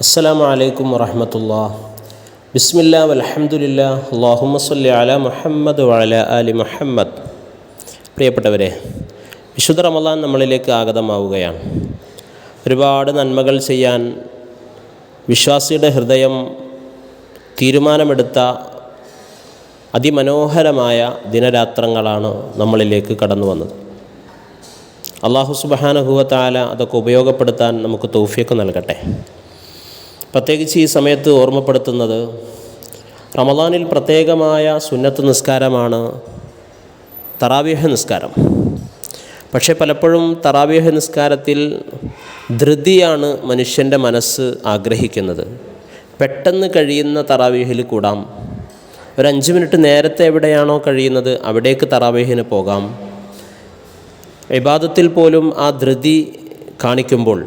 അസ്സലാമു അലൈക്കും വറഹ്മത്തുള്ളാഹി. ബിസ്മില്ലാ വൽഹംദുലില്ലാ അല്ലാഹുമ്മ സ്വല്ലി അലാ മുഹമ്മദ് വഅലാ ആലി മുഹമ്മദ്. പ്രിയപ്പെട്ടവരെ, വിശുദ്ധ റമളാൻ നമ്മളിലേക്ക് ആഗതമാവുകയാണ്. ഒരുപാട് നന്മകൾ ചെയ്യാൻ വിശ്വാസിയുടെ ഹൃദയം തീരുമാനമെടുത്ത അതിമനോഹരമായ ദിനരാത്രങ്ങളാണ് നമ്മളിലേക്ക് കടന്നു വന്നത്. അല്ലാഹു സുബ്ഹാനഹു വ തആല അതൊക്കെ ഉപയോഗപ്പെടുത്താൻ നമുക്ക് തൗഫീഖ് നൽകട്ടെ. പ്രത്യേകിച്ച് ഈ സമയത്ത് ഓർമ്മപ്പെടുത്തുന്നത്, റമളാനിൽ പ്രത്യേകമായ സുന്നത്ത് നിസ്കാരമാണ് തറാവീഹ് നിസ്കാരം. പക്ഷേ പലപ്പോഴും തറാവീഹ് നിസ്കാരത്തിൽ ധൃതിയാണ് മനുഷ്യൻ്റെ മനസ്സ് ആഗ്രഹിക്കുന്നത്. പെട്ടെന്ന് കഴിയുന്ന തറാവീഹിൽ കൂടാം, ഒരു 5 മിനിറ്റ് നേരത്തെ എവിടെയാണോ കഴിയുന്നത് അവിടേക്ക് തറാവീഹിന് പോകാം. ഇബാദത്തിൽ പോലും ആ ധൃതി കാണിക്കുമ്പോൾ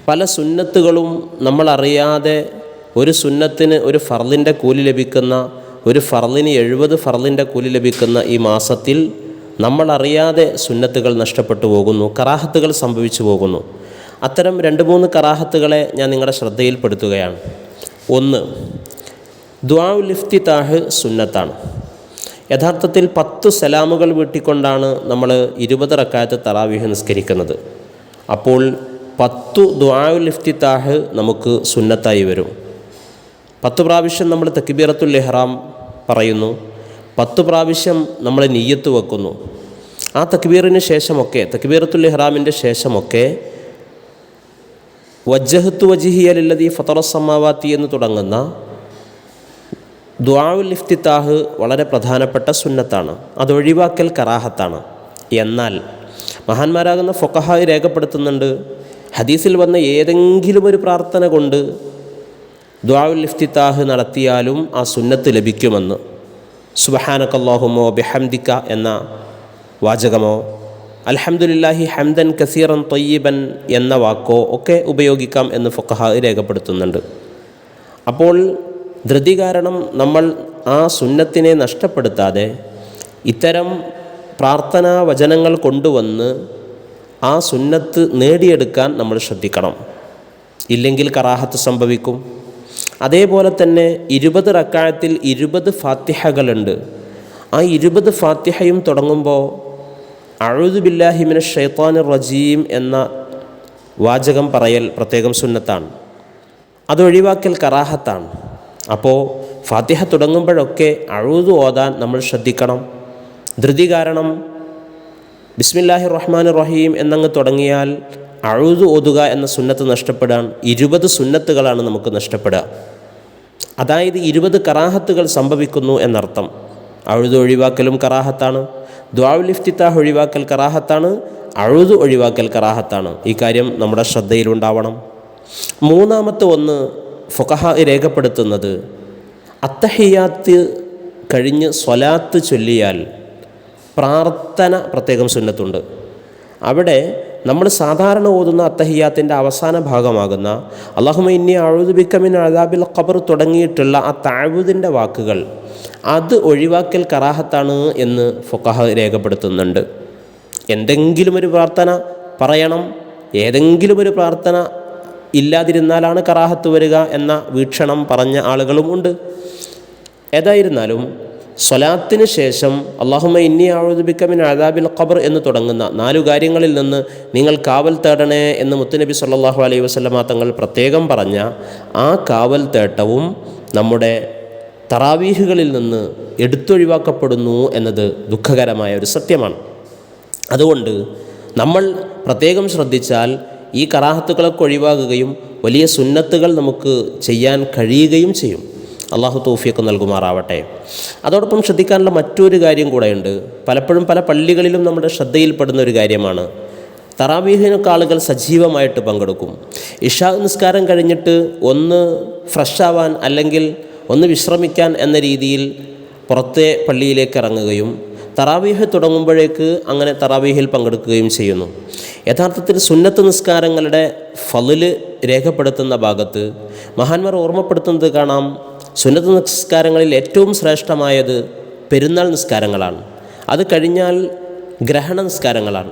പല സുന്നത്തുകളും നമ്മളറിയാതെ, ഒരു സുന്നത്തിന് ഒരു ഫർളിൻ്റെ കൂലി ലഭിക്കുന്ന, ഒരു ഫർളിന് 70 ഫർളിൻ്റെ കൂലി ലഭിക്കുന്ന ഈ മാസത്തിൽ നമ്മളറിയാതെ സുന്നത്തുകൾ നഷ്ടപ്പെട്ടു പോകുന്നു, കറാഹത്തുകൾ സംഭവിച്ചു പോകുന്നു. അത്തരം 2-3 കറാഹത്തുകളെ ഞാൻ നിങ്ങളുടെ ശ്രദ്ധയിൽപ്പെടുത്തുകയാണ്. ഒന്ന്, ദുആഉൽ ഇഫ്തിതാഹ് സുന്നത്താണ്. യഥാർത്ഥത്തിൽ 10 സലാമുകൾ വീട്ടിക്കൊണ്ടാണ് നമ്മൾ 20 റക്അത്ത് തറാവീഹ് നിസ്കരിക്കുന്നത്. അപ്പോൾ 10 ദുആഉൽ ഇഫ്തിതാഹ് നമുക്ക് സുന്നത്തായി വരും. 10 പ്രാവശ്യം നമ്മൾ തക്ബീറത്തുൽ ഇഹ്റാം പറയുന്നു, 10 പ്രാവശ്യം നമ്മൾ നിയ്യത്ത് വെക്കുന്നു. ആ തക്ബീറിന് ശേഷമൊക്കെ, തക്ബീറത്തുൽ ഇഹ്റാമിൻ്റെ ശേഷമൊക്കെ വജ്ജഹ്തു വജ്ഹിയ ലില്ലദീ ഫതറസ് സമാവാതി എന്ന് തുടങ്ങുന്ന ദുആഉൽ ഇഫ്തിതാഹ് വളരെ പ്രധാനപ്പെട്ട സുന്നത്താണ്. അതൊഴിവാക്കൽ കറാഹത്താണ്. എന്നാൽ മഹാന്മാരാകുന്ന ഫുഖഹാ രേഖപ്പെടുത്തുന്നുണ്ട്, ഹദീസിൽ വന്ന ഏതെങ്കിലും ഒരു പ്രാർത്ഥന കൊണ്ട് ദുആഉൽ ഇഫ്തിതാഹ് നടത്തിയാലും ആ സുന്നത്ത് ലഭിക്കുമെന്ന്. സുബ്ഹാനകല്ലാഹുമ്മ വബിഹംദിക എന്ന വാചകമോ അൽഹംദുലില്ലാഹി ഹംദൻ കസീറൻ ത്വയ്യിബൻ എന്ന വാക്കോ ഒക്കെ ഉപയോഗിക്കാം എന്ന് ഫുഖഹാ രേഖപ്പെടുത്തുന്നുണ്ട്. അപ്പോൾ ധൃതി കാരണം നമ്മൾ ആ സുന്നത്തിനെ നഷ്ടപ്പെടുത്താതെ ഇത്തരം പ്രാർത്ഥനാ വചനങ്ങൾ കൊണ്ടുവന്ന് ആ സുന്നത്ത് നേടിയെടുക്കാൻ നമ്മൾ ശ്രദ്ധിക്കണം. ഇല്ലെങ്കിൽ കറാഹത്ത് സംഭവിക്കും. അതേപോലെ തന്നെ 20 റക്അത്തിൽ 20 ഫാത്തിഹകളുണ്ട്. ആ 20 ഫാത്തിഹയും തുടങ്ങുമ്പോൾ അഊദു ബില്ലാഹി മിനശ് ശൈത്വാനിർ റജീം എന്ന വാചകം പറയൽ പ്രത്യേകം സുന്നത്താണ്. അതൊഴിവാക്കൽ കറാഹത്താണ്. അപ്പോൾ ഫാത്തിഹ തുടങ്ങുമ്പോഴൊക്കെ അഊദു ഓതാൻ നമ്മൾ ശ്രദ്ധിക്കണം. ധൃതി കാരണം ബിസ്മില്ലാഹിർ റഹ്മാനിർ റഹീം എന്നങ്ങ് തുടങ്ങിയാൽ അഊദു ഓതുക എന്ന സുന്നത്ത് നഷ്ടപ്പെടാൻ 20 സുന്നത്തുകളാണ് നമുക്ക് നഷ്ടപ്പെടുക. അതായത് 20 കറാഹത്തുകൾ സംഭവിക്കുന്നു എന്നർത്ഥം. അഊദു ഒഴിവാക്കലും കറാഹത്താണ്, ദുആഉൽ ഇഫ്തിതാഹ് ഒഴിവാക്കൽ കറാഹത്താണ്, അഊദു ഒഴിവാക്കൽ കറാഹത്താണ്. ഈ കാര്യം നമ്മുടെ ശ്രദ്ധയിലുണ്ടാവണം. മൂന്നാമത്തെ ഒന്ന് ഫുഖഹാ രേഖപ്പെടുത്തുന്നത്, അത്തഹിയാത്ത് കഴിഞ്ഞ് സ്വലാത്ത് ചൊല്ലിയാൽ പ്രാർത്ഥന പ്രത്യേകം സുന്നത്തുണ്ട്. അവിടെ നമ്മൾ സാധാരണ ഓതുന്ന അത്തഹിയാത്തിൻ്റെ അവസാന ഭാഗമാകുന്ന അല്ലാഹുമ്മ ഇന്നി അഊദു ബിക മിൻ അദാബിൽ ഖബർ തുടങ്ങിയിട്ടുള്ള ആ തഅവൂദിൻ്റെ വാക്കുകൾ, അത് ഒഴിവാക്കൽ കറാഹത്താണ് എന്ന് ഫുഖഹാ രേഖപ്പെടുത്തുന്നുണ്ട്. എന്തെങ്കിലും ഒരു പ്രാർത്ഥന പറയണം, ഏതെങ്കിലും ഒരു പ്രാർത്ഥന ഇല്ലാതിരുന്നാലാണ് കറാഹത്ത് വരിക എന്ന വീക്ഷണം പറഞ്ഞ ആളുകളും ഉണ്ട്. ഏതായിരുന്നാലും സ്വലാത്തിന് ശേഷം അല്ലാഹുമ്മ ഇന്നി അഊദു ബിക മിൻ അദാബിൽ ഖബർ എന്ന് തുടങ്ങുന്ന 4 കാര്യങ്ങളിൽ നിന്ന് നിങ്ങൾ കാവൽ തേടണേ എന്ന് മുത്തുനബി സല്ലല്ലാഹു അലൈഹി വസല്ലമ തങ്ങൾ പ്രത്യേകം പറഞ്ഞ ആ കാവൽ തേട്ടവും നമ്മുടെ തറാവീഹുകളിൽ നിന്ന് എടുത്തൊഴിവാക്കപ്പെടുന്നു എന്നത് ദുഃഖകരമായ ഒരു സത്യമാണ്. അതുകൊണ്ട് നമ്മൾ പ്രത്യേകം ശ്രദ്ധിച്ചാൽ ഈ കറാഹത്തുകളൊക്കെ ഒഴിവാകുകയും വലിയ സുന്നത്തുകൾ നമുക്ക് ചെയ്യാൻ കഴിയുകയും ചെയ്യും. അള്ളാഹു തൗഫീഖ് നൽകുമാറാവട്ടെ. അതോടൊപ്പം ശ്രദ്ധിക്കാനുള്ള മറ്റൊരു കാര്യം കൂടെയുണ്ട്. പലപ്പോഴും പല പള്ളികളിലും നമ്മുടെ ശ്രദ്ധയിൽപ്പെടുന്ന ഒരു കാര്യമാണ്, തറാവീഹിനൊക്കെ ആളുകൾ സജീവമായിട്ട് പങ്കെടുക്കും. ഇശാ നിസ്കാരം കഴിഞ്ഞിട്ട് ഒന്ന് ഫ്രഷ് ആവാൻ അല്ലെങ്കിൽ ഒന്ന് വിശ്രമിക്കാൻ എന്ന രീതിയിൽ പുറത്തെ പള്ളിയിലേക്ക് ഇറങ്ങുകയും തറാവീഹ് തുടങ്ങുമ്പോഴേക്ക് അങ്ങനെ തറാവീഹിൽ പങ്കെടുക്കുകയും ചെയ്യുന്നു. യഥാർത്ഥത്തിൽ സുന്നത്ത് നിസ്കാരങ്ങളുടെ ഫളില് രേഖപ്പെടുത്തുന്ന ഭാഗത്ത് മഹാന്മാർ ഓർമ്മപ്പെടുത്തുന്നത് കാണാം, സുന്നത്ത് നിസ്കാരങ്ങളിൽ ഏറ്റവും ശ്രേഷ്ഠമായത് പെരുന്നാൾ നിസ്കാരങ്ങളാണ്. അത് കഴിഞ്ഞാൽ ഗ്രഹണ നിസ്കാരങ്ങളാണ്.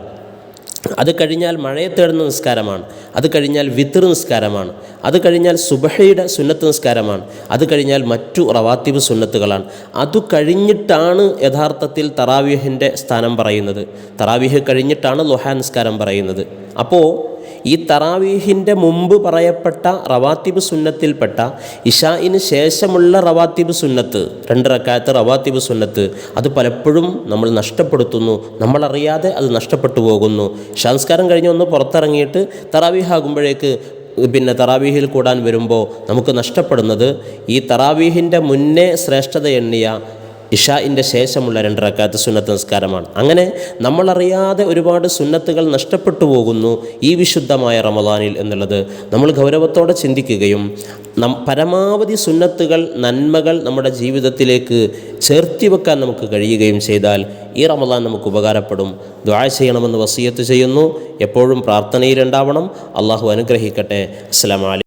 അത് കഴിഞ്ഞാൽ മഴയെ തേടുന്ന നിസ്കാരമാണ്, അത് കഴിഞ്ഞാൽ വിത്ർ നിസ്കാരമാണ്, അത് കഴിഞ്ഞാൽ സുബഹയുടെ സുന്നത്ത് നിസ്കാരമാണ്, അത് കഴിഞ്ഞാൽ മറ്റു റവാത്തിബ് സുന്നത്തുകളാണ്. അത് കഴിഞ്ഞിട്ടാണ് യഥാർത്ഥത്തിൽ തറാവീഹിൻ്റെ സ്ഥാനം പറയുന്നത്. തറാവീഹ് കഴിഞ്ഞിട്ടാണ് ളുഹാ നിസ്കാരം പറയുന്നത്. അപ്പോൾ ഈ തറാവീഹിൻ്റെ മുമ്പ് പറയപ്പെട്ട റവാത്തിബ് സുന്നത്തിൽപ്പെട്ട ഇശാഇന് ശേഷമുള്ള റവാത്തിബ് സുന്നത്ത്, 2 റക്അത്ത് റവാത്തിബ് സുന്നത്ത്, അത് പലപ്പോഴും നമ്മൾ നഷ്ടപ്പെടുത്തുന്നു. നമ്മളറിയാതെ അത് നഷ്ടപ്പെട്ടു പോകുന്നു. ഇശാ കഴിഞ്ഞ് ഒന്ന് പുറത്തിറങ്ങിയിട്ട് തറാവീഹ് ആകുമ്പോഴേക്ക് തറാവീഹിൽ കൂടാൻ വരുമ്പോൾ നമുക്ക് നഷ്ടപ്പെടുന്നത് ഈ തറാവീഹിൻ്റെ മുന്നേ ശ്രേഷ്ഠത എണ്ണിയ ഇഷാഇൻ്റെ ശേഷമുള്ള 2 റക്അത്ത് സുന്നത്ത് നിസ്കാരമാണ്. അങ്ങനെ നമ്മളറിയാതെ ഒരുപാട് സുന്നത്തുകൾ നഷ്ടപ്പെട്ടു പോകുന്നു ഈ വിശുദ്ധമായ റമദാനിൽ എന്നുള്ളത് നമ്മൾ ഗൗരവത്തോടെ ചിന്തിക്കുകയും പരമാവധി സുന്നത്തുകൾ, നന്മകൾ നമ്മുടെ ജീവിതത്തിലേക്ക് ചേർത്തി വെക്കാൻ നമുക്ക് കഴിയുകയും ചെയ്താൽ ഈ റമദാൻ നമുക്ക് ഉപകാരപ്പെടും. ദുആ ചെയ്യണമെന്ന് വസിയത്ത് ചെയ്യുന്നു. എപ്പോഴും പ്രാർത്ഥനയിലുണ്ടാവണം. അള്ളാഹു അനുഗ്രഹിക്കട്ടെ. അസ്സലാമു അലൈക്കും.